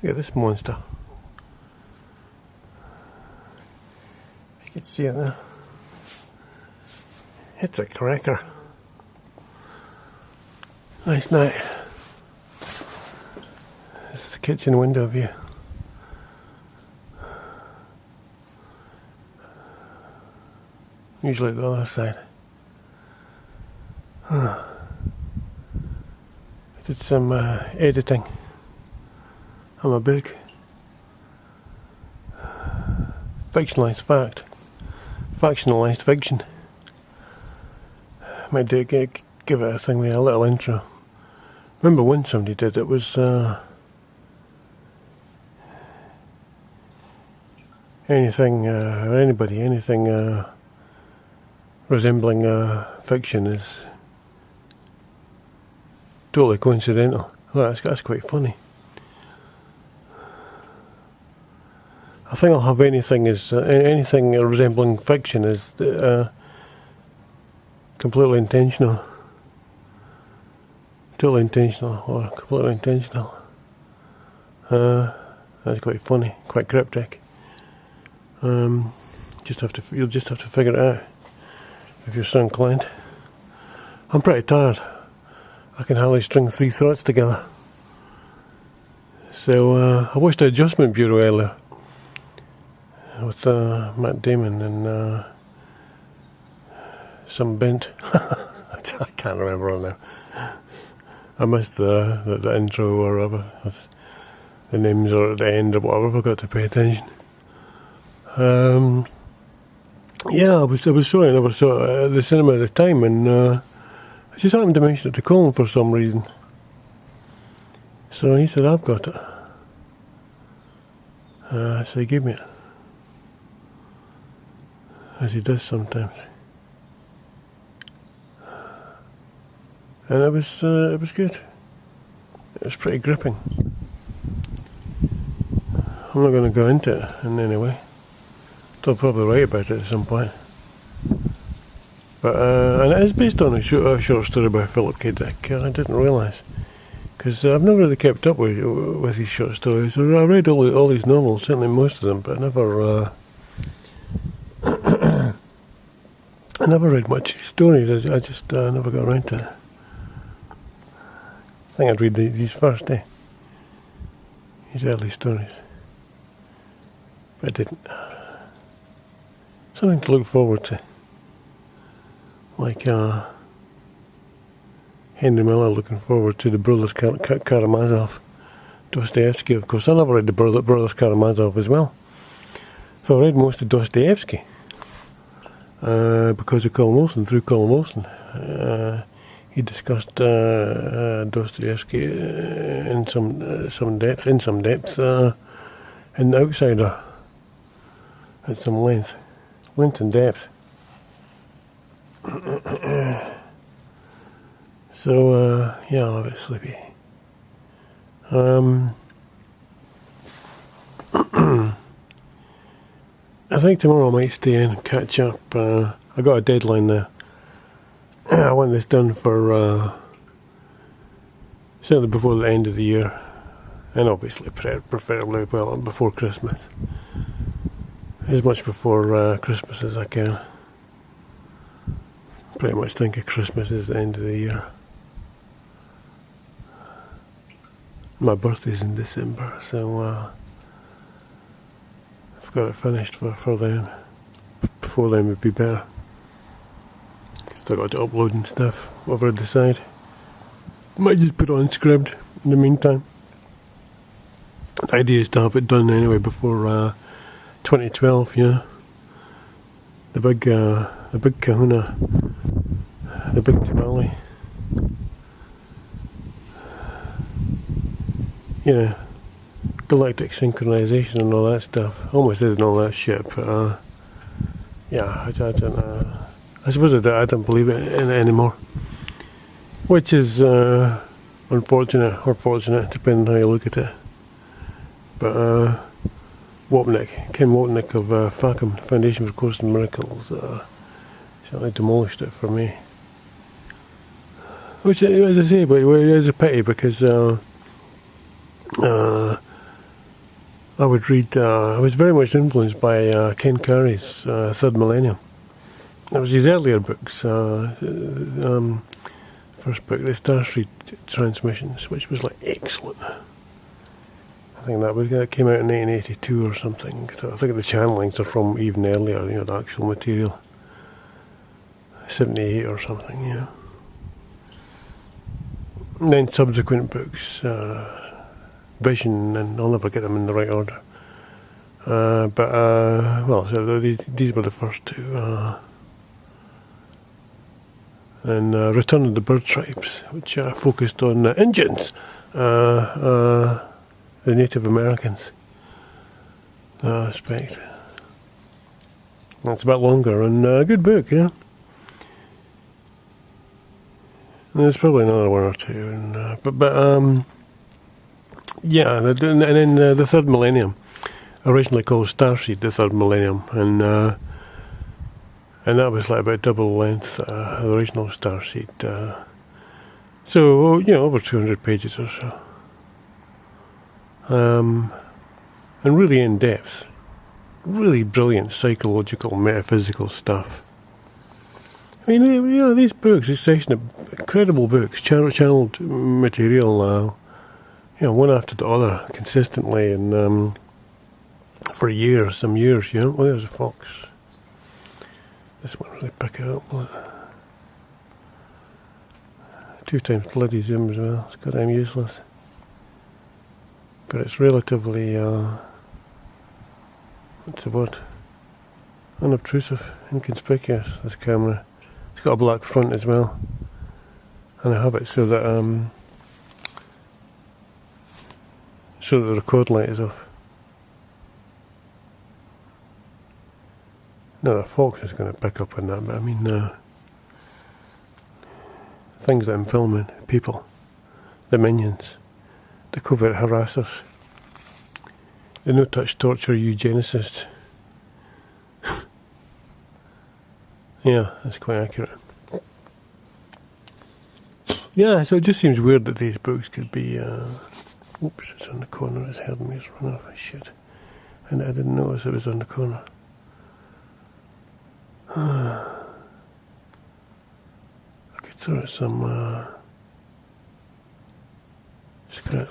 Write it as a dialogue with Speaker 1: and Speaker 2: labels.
Speaker 1: Look at this monster. You can see it there. It's a cracker. Nice night. This is the kitchen window view. Usually the other side. I did some editing on my book. Fictionalised fact. Factionalised fiction. Might do give it a thing with a little intro. Remember when somebody did it was anything or anybody, anything resembling fiction is totally coincidental. Well, that's quite funny. I think I'll have anything resembling fiction is completely intentional. Totally intentional or completely intentional. That's quite funny, quite cryptic. You'll just have to figure it out if you're so inclined. I'm pretty tired. I can hardly string 3 thoughts together. So I watched the Adjustment Bureau earlier with Matt Damon and some bent. I can't remember all now. I missed the intro or whatever. The names are at the end or whatever. I forgot to pay attention. Yeah, I was showing. I was at the cinema at the time, and I just happened to mention it to Colin for some reason. So he said, "I've got it." So he gave me it, as he does sometimes. And it was good. It was pretty gripping. I'm not going to go into it in any way. I'll probably write about it at some point. But and it is based on a short story by Philip K. Dick. I didn't realise, because I've never really kept up with his short stories. I read all his novels, certainly most of them, but I never I never read much of his stories. I just never got around to it. I think I'd read these first, his early stories, but I didn't. Something to look forward to, like Henry Miller looking forward to the Brothers Karamazov, Dostoevsky, of course. I never read the Brothers Karamazov as well, so I read most of Dostoevsky because of Colin Wilson. Through Colin Wilson, he discussed Dostoevsky in some depth, in The Outsider, at some length and depth. So yeah, I'm a bit sleepy. I think tomorrow I might stay in and catch up. I got a deadline now. I want this done for certainly before the end of the year, and obviously preferably well before Christmas. As much before Christmas as I can. Pretty much think of Christmas as the end of the year. My birthday's in December, so I've got it finished for then. Before then would be better. Still got to upload and stuff, whatever I decide. Might just put it on script in the meantime. The idea is to have it done anyway before 2012, yeah. The big kahuna, the big tamale. You know, galactic synchronization and all that stuff. I almost did all that shit, but yeah, I don't. I suppose I don't believe it in it anymore, which is unfortunate or fortunate, depending on how you look at it. But Ken Wapnick of FACM, Foundation for Course in Miracles, certainly demolished it for me. Which, as I say, but it is a pity because I would read, I was very much influenced by Ken Carey's Third Millennium. It was his earlier books. First book, the Starstreet Transmissions, which was like excellent. I think that came out in 1982 or something. So I think the channelings are from even earlier, the actual material. 78 or something, And then subsequent books, Vision, and I'll never get them in the right order. So these were the first two. And Return of the Bird Tribes, which focused on Indians, the Native Americans aspect. It's a bit longer and a good book, And there's probably another one or two, and and then the Third Millennium, originally called Starseed, the Third Millennium, and that was like about double length of the original Starseed. So over 200 pages or so, and really in depth, really brilliant psychological, metaphysical stuff. I mean, these books, this section of incredible books, channeled material, one after the other, consistently, and for years, some years, Well, there's a fox. This one really pick it up. 2 times bloody zoom as well. It's goddamn useless. But it's relatively, what's the word? Unobtrusive, inconspicuous, this camera. It's got a black front as well, and I have it so that the record light is off. Now the fox is going to pick up on that, but I mean things that I'm filming, people, the minions, the covert harassers, the no-touch torture eugenicists. Yeah, that's quite accurate. Yeah, so it just seems weird that these books could be... oops, it's on the corner, it's heard me, it's run off. Shit. And I didn't notice it was on the corner. I could throw some scrap.